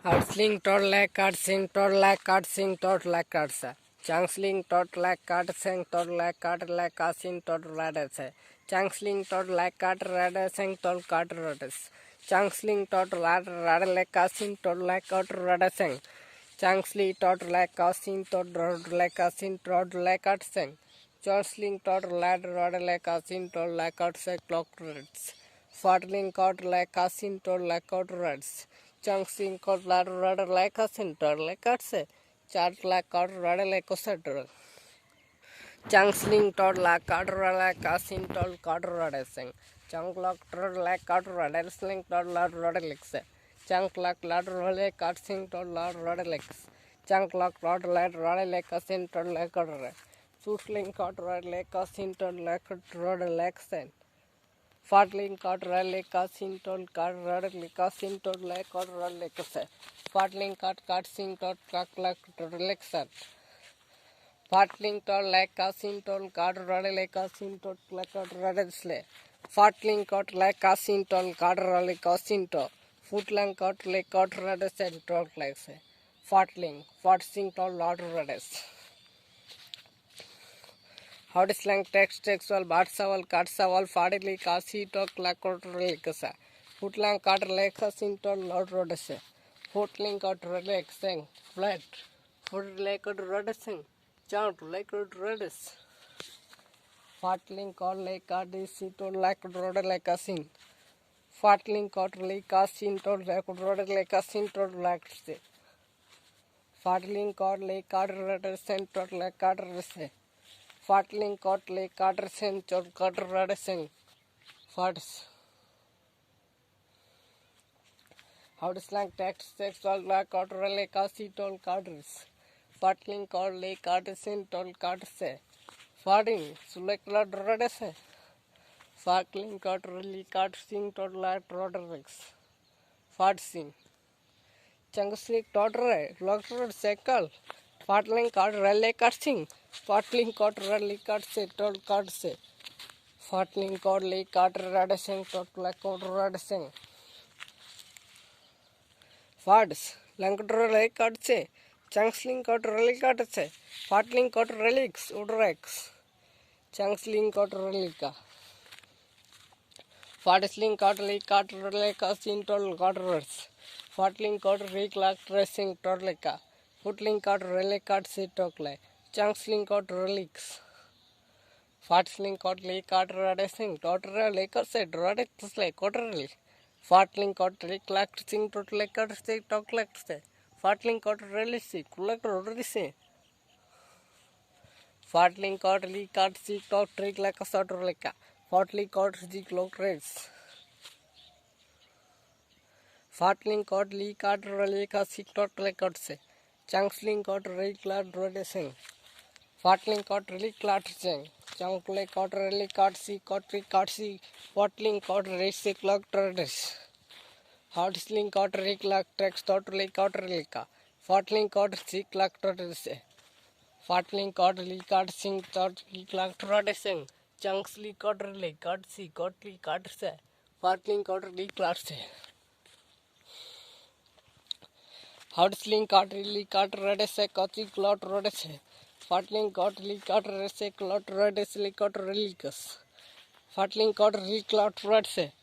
Harsling tot like cut sing tot like cut sing tot like cuts. Changsling tot like cut sing tot like casing tot radders. Changsling tot like cut radder sing tot cut radders. Changsling tot radder like casing tot like cut radder sing. Changsling tot like casing tot like casing tot like cut sing. Changsling tot radder like casing tot like cut sing clock rads. Fartling cut like casing tot like cut rads. Changsing cut ladder like a center like a say. Chart like cut radder like a center. Changsling tot like cut like a center cut radder sing. Chunk lock like cut radder sling tot ladder like say. Chunk like ladder like cut sing tot ladder like. Chunk lock ladder like a center like a Suitling cut like a center like a radder like say. Fartling cut rally casting tot cut rally casting tot like cut rally cassette. Fartling cut sing tot clack relaxer. Fartling tot like casting tot cut rally casting tot like cut rally slay. Fartling cut like casting tot cut rally casting tot. Footlang cut like cut rally set tot like say. Fartling farting tot lot radius. How to slang text textual batsawal katsawal fadili kasi talk lakotrel kasa. Footlang cut lekas into lot rodese. Footling cut relaxing flat. Foot like rodesing. Chant like rodes. Fatling cut like cadisito like rod like a sin. Fatling cut like a sin to like rod like a sin to like say. Fatling cut like cut rodescent to like cut rese. Fartling cut like cutter sen or cutter radising. Farts. How to slang text sexual like cutter like acetol cutters. Fartling cut like cutter sen tol cutter. Farting select radise. Fartling cut really cut sing tol like rodrix. Fartsing. Chunkslick totter, locker circle. Fartling cut rally cutsing. Fartling cut rally cutsy told cutsy. Fartling cut lay cut radising tot like cut radising. Farts. Lankator lay cutsy. Chunksling cut rally cutsy. Fartling cut relics. Udrex. Chunksling cut relica. Fartsling cut lay cut rally cutsing told cutters. Fartling cut reclack tracing torlica. Footling cut relic cut sit tokle. Chunksling cut relics. Fartsling cut lay cut radicing. Totter lake set radics like quarterly. Fartling cut reclack sing totle cut say tokle say. Fartling cut relic collect rodrice. Fartling cut lee cut see talk trick like a sort of like. Fartling cut the clock race. Fartling cut lee cut relic a sick tot like cut say. Chunksling cut reclack rodicing. Fartling cut really clutching. Chunkle cut really cut see cut see. Fartling cut race clock tradis. Hardsling cut reclack text totally cut relica. Fartling cut see clock tradis. Fartling cut really cut sing thought clock tradising. Chunksly cut really cut see cut say. Fartling cut really clutch. Hardsling cut really cut redese cotty clot rodese. Fartling cut cut rese clot redesly cut relicus. Fartling cut reclot redse.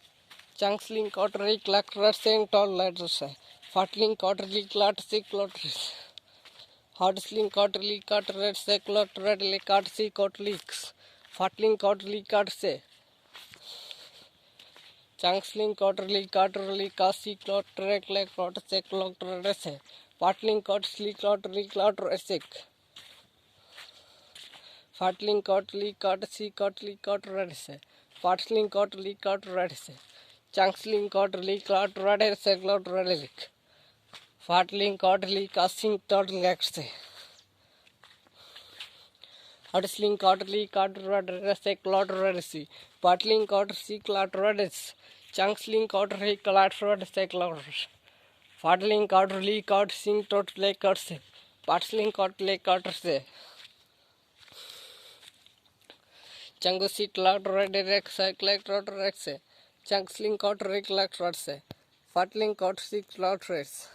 Chunksling cut reclack resing tall letters. Fartling cut reclot cyclotris. Hardsling cut cut red seclot redly cut sea cut leaks. Fartling cut cut se. Chunksling cut really casi clot rec like clot seclot redese. Fartling cut sleek clot reclot resic. Fartling cut see cut redse. Fartling cut redse. Chunksling cut cut redse clot relic. Fartling cut casting tot lexe. Hardsling cut redse clot redse. Fartling cut see clot redse. Chunksling cut clot redse clot. Fartling cut sing tot lake curse. Fartling cut se. Chungusit lot rex like rex. Chunksling cut reclack rotse. Fartling cut six lot race.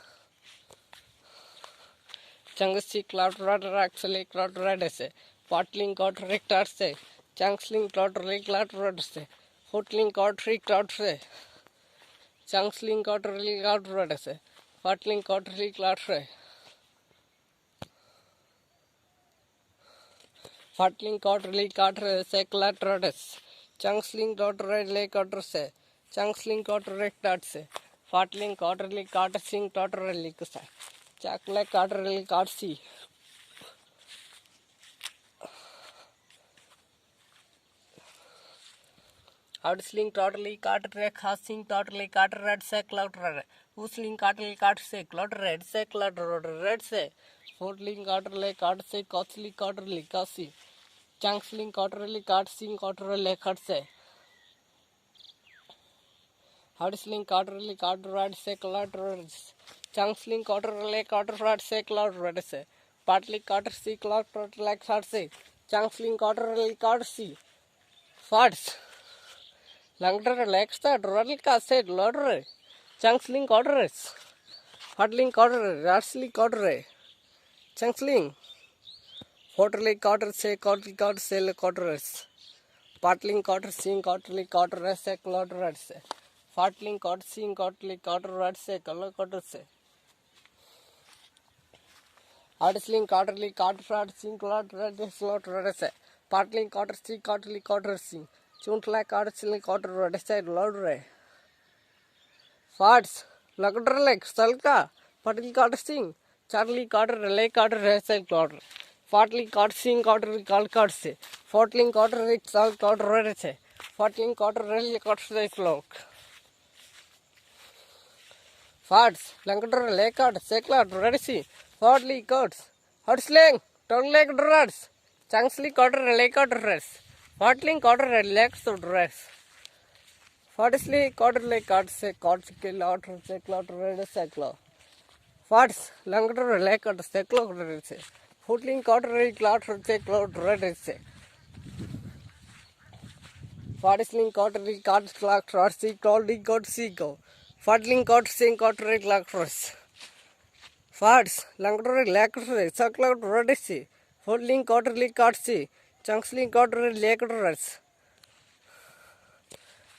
Changsi cloud rudder actually cloud rudder se. Potling cloud rector se. Changsling cloud rudder se. Footling cloud cloud se. Changsling cloud rudder se. Potling cloud se. Fatling cloud se cloud rudder se. Changsling cloud rudder se. Changsling cloud rector se. Fatling cloud sing cloud se. Chakle cloud si. Outsling totally cut red, casting totally cut red, sack cloud red. Usling totally cut sick, cloud red, sack cloud red, say. Footling cotterly cut sick, costly cotterly, cassie. Chanksling cotterly cut sing cotterly cut say. Outsling cotterly cut red, sack cloud red. Chanksling cotterly cut red, sack cloud red, say. Partly cutter see cloud like cut say. Chanksling cotterly cut see. Farts. Langdra Lexta, Rodlika said, Lodre, Changsling Codres, Hudling Codre, Rarsly Codre, Changsling, Fortly Cotter say, Cotty Cod sell Codres, Partling Cotter sing Cotterly Codres, say, Clodres, Fartling Cot sing Cotly Codred, say, Color Codres, Addisling Cotterly Codfrat sing Clodred, Slotred, Partling Cotter see Cotterly Cotter sing, Chuntla Cotterly Codred, said Lodre. Farts, Lagder Lake, Salka, Patil Carter Sing, Charlie Carter, Lake Carter, Resel Carter, Fartling Carter Sing Carter, Calcart say, Fortling Carter, Sal Carter, Redse, Fartling Carter, Rally Carter, Sloke. Farts, Lankater, Lake Carter, Seklar, Redsi, Fortly Carts, Hudsling, Tongue Lake Druds, Changsley Carter, Lake Carter, Res, Fartling Carter, Legs to dress. Fartsly quarterly cut say cortical outer seclar red seclar. Farts longer like at seclar red say. Footling quarterly clatter seclar red say. Fartsling quarterly cut clock see called got seco. Fartling cut sing quarterly clackers. Farts longer lacquer seclar red say. Footling quarterly cut see. Chunksling quarterly lacquers.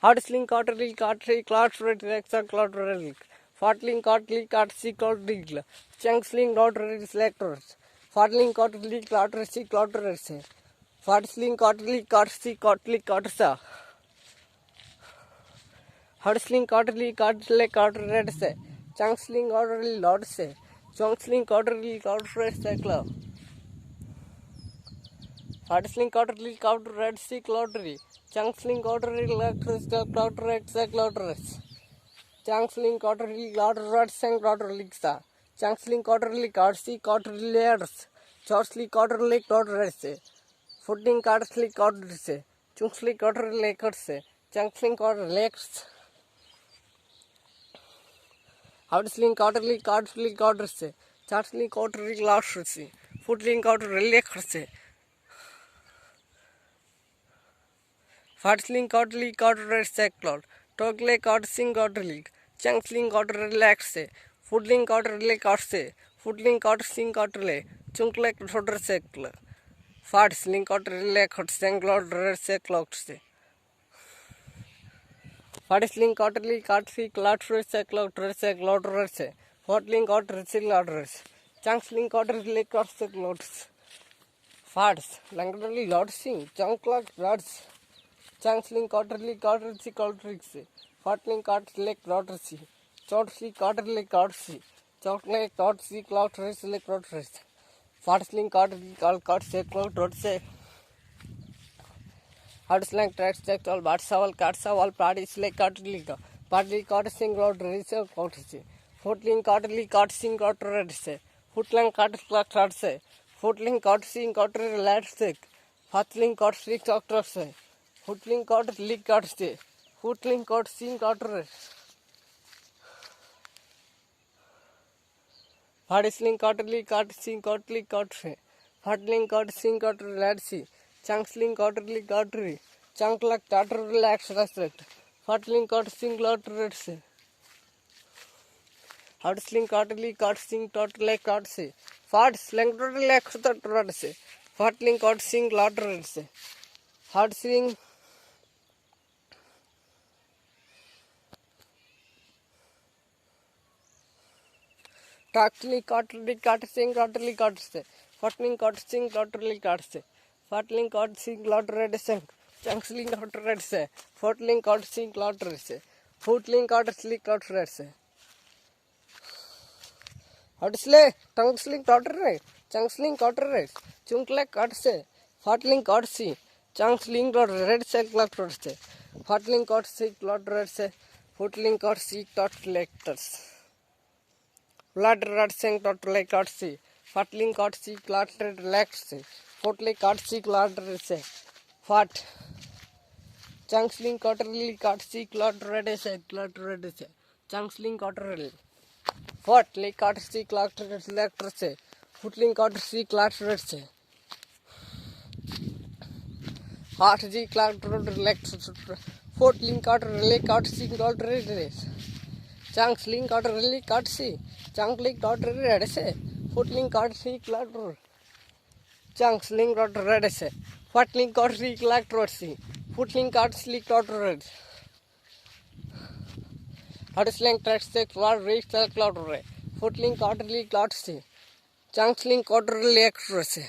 Hardsling cotterly cottery clots red rexa clot relic. Fartling cotterly cotsi clot digla. Chanksling dot red selectors. Fartling cotterly clottery clotteres. Fartsling cotterly cotsi cotterly cotsa. Hardsling cotterly cotterly cotteres. Chanksling orderly lords. Chongsling cotterly clotteres secla. Hardsling cotterly clout red sea clottery. Chanksling cottery electric clout red seclotteres. Changsling quarterly red sang quarterly star. Changsling quarterly carsi quarterly layers. Chorsley quarterly quarterse. Footing quarterly quarterse. Chungsley quarterly lakers. Changsling quarter lakes. Outsling quarterly quarterse. Charsley quarterly losses. Footing quarterly lakers. Fartsling quarterly quarter seclot. Togle quartersing quarterly. Changsling quarter relaxe. Footling quarterly quartse. Footling quartersing quarterly. Chunklek totter secl. Fartsling quarterly quartsang red seclots. Fartsling quarterly quartsi clotry seclot secloters. Fortling quarterly lorders. Changsling quarterly quartseclots. Farts. Langrally lordsing. Chunklock rods. Changsling quarterly quarterly Fartling quarterly quarterly Chortly quarterly quarterly Chocolate quarterly quarterly quarterly Fartling quarterly quarterly Hardslang tracks checked all Batsawal Katsawal parties like quarterly partly quartersing quarterly quarterly Footling quarterly quartersing quarterly Footlang quarterly Footling quartersing quarterly ladstick Fatling quarterly quarterly Footling quarter leak quarter Footling quarter sing quarter Fartisling quarterly quarter sing quarterly quarter Fatling quarter sing quarter ladsi Chanksling quarterly quarterly Chunklak quarter relax respect Fatling quarter sing quarter Hardsling quarterly quarter sing quarter like quarter Fart slang total extra torse. Fartling caught sing lotterse. Hard sing. Taxley caught sing lotterly cuts. Fartling caught sing lotterly cuts. Fartling caught sing lottered sing. Chunksling lottered se. Fortling caught sing lottered se. Footling caught slick lottered se. Hudsle, tonguesling tottered. Chunksling cottered. Chunklek cutse. Fartling cotse. Chunksling dot red silk lottered. Fartling caught sick lottered se. Footling caught sick tot lectors. Blood rat sing tot like cotse. Fartling caught sick lottered lex. Footling caught sick lottered se. Fart. Chunksling cotterly caught sick lottered se. Lottered se. Chunksling cotterly. Fort like caught sick lottered lectors se. Footling caught sick lottered se. Heart G cloud lectors. Footling caught relay caught sick lottered race. Chunks link caught relay caught see. Chunk link caught red se. Footling caught sick lottered. Chunks link caught red se. Footling caught sick lottered see. Footling caught slick lottered. Huddsling tracks six war race the cloud ray. Footling caught leak cloud see. Chunks link caught relay extra se.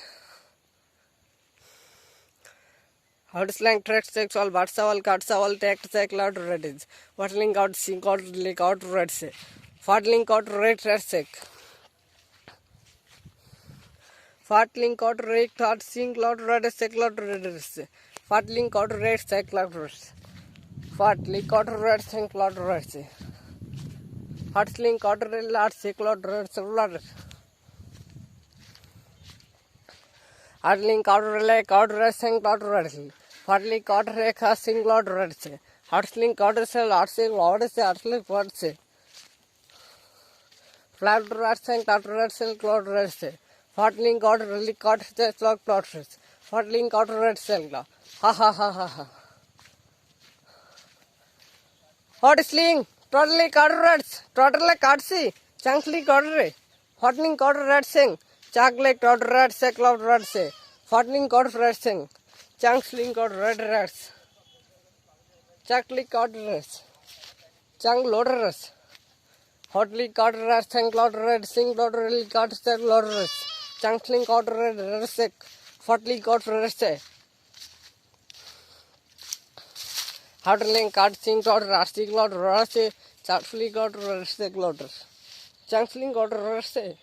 Huddsling tracks six all Batsawal Katsawal take the cloud reddies. Wattling out sink out leak out red se. Fartling caught red red sick. Fartling caught red cloud sink cloud red sick cloud red se. Fartling caught red sick cloud red. Fartling caught red sick cloud red se. Huddsling caught red large sick cloud red se. Hardling caught relay caught racing cloud red. Fartling caught rekha sing cloud red se. Huddsling caught cell artsing lord se artsling word se. Flat racing cloud red cell cloud red se. Fartling caught really caught the cloud cloud red. Fartling caught red cell. Ha ha ha ha ha. Huddsling totally caught reds. Totally caught see. Chunkly caught red. Fartling caught red sing. Chocolate caught red se cloud red se. Fartling caught red sing. Chunkling caught red reds. Chocolate caught reds. Chunk loaders. Hotly caught red sing cloud red sing cloud really caught se cloud red. Chunkling caught red sick. Fartling caught red se. Hotling caught sing cloud rusty cloud red se. Chunkling caught red se cloud. Chunkling caught red se.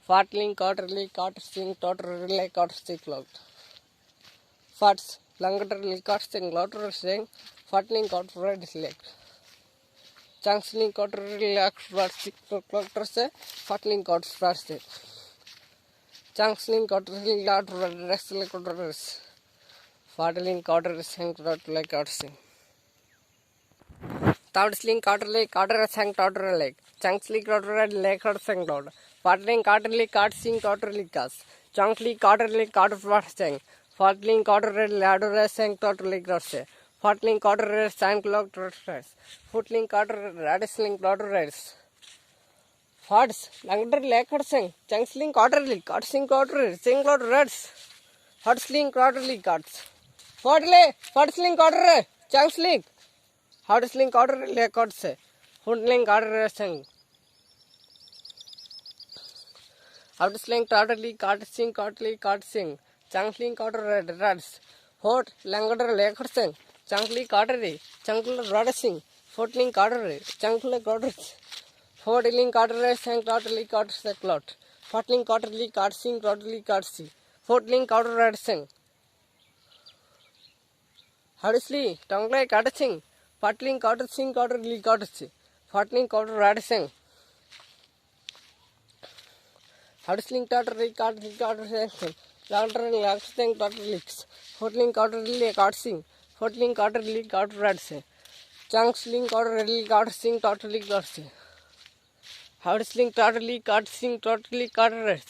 Fartling caught really caught sing cloud really caught sick cloud. Farts language caught sing cloud sing. Fartling caught red leg. Chunkling caught relax red sick cloud se. Fartling caught flat sick. Chunkling caught relax red rest like red. Fartling caught sing cloud like caught sing. Thoudsling caught sang totter leg. Chunkly caught red leg or sang cloud. Fartling caught sing totter cast. Chunkly caught flat sang. Fartling caught red ladder sang totter leg se. Fartling caught red sang clock trotters. Footling caught radisling trotters. Farts langder leg or sang. Chunkling caught sing sing cloud reds. Hudsling caught cuts. Fartsling caught red. Chunkling. Huddsling caught leg caught se. Footling caught sang. Huddsling caught sing caught sing. Chunkling caught red rats. Hot language leg or sang. Chunkly caught a chunkle rod sing. Footling caught a chunkle caught it. Footling caught a sang totally caught the clot. Footling caught a caught sing totally caught see. Footling caught a red sing. Hudsley tongue like caught a sing. Footling caught a sing caught a caught a see. Footling caught a red sing. Huddsling caught a caught a sing. Launder and Laxing caught leaks. Footling caught a caught sing. Footling caught a caught red say. Chunkling caught a caught sing totally caught say. Huddsling totally caught sing totally caught red.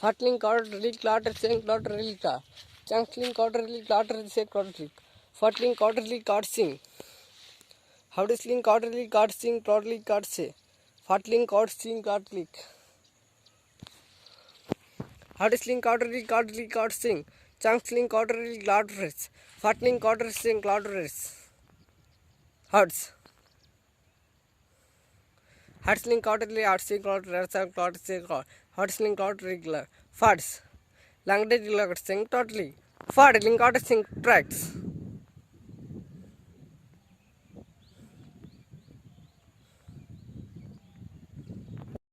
Footling caught a caught sing totally caught. Chunkling caught a caught say caught leak. Footling caught a caught sing. Huddsling caught a caught sing totally caught say. Footling caught sing caught leak. Hardisling cowdery sing. Chunksling cowdery cloud race. Fatling cowdery sing cloud race. Herds. Hardsling cowdery outsing cloud race cloud sing cloud. Hardsling cowdery regular. Fards. Langded sing totally. Fardling cowdery sing tracks.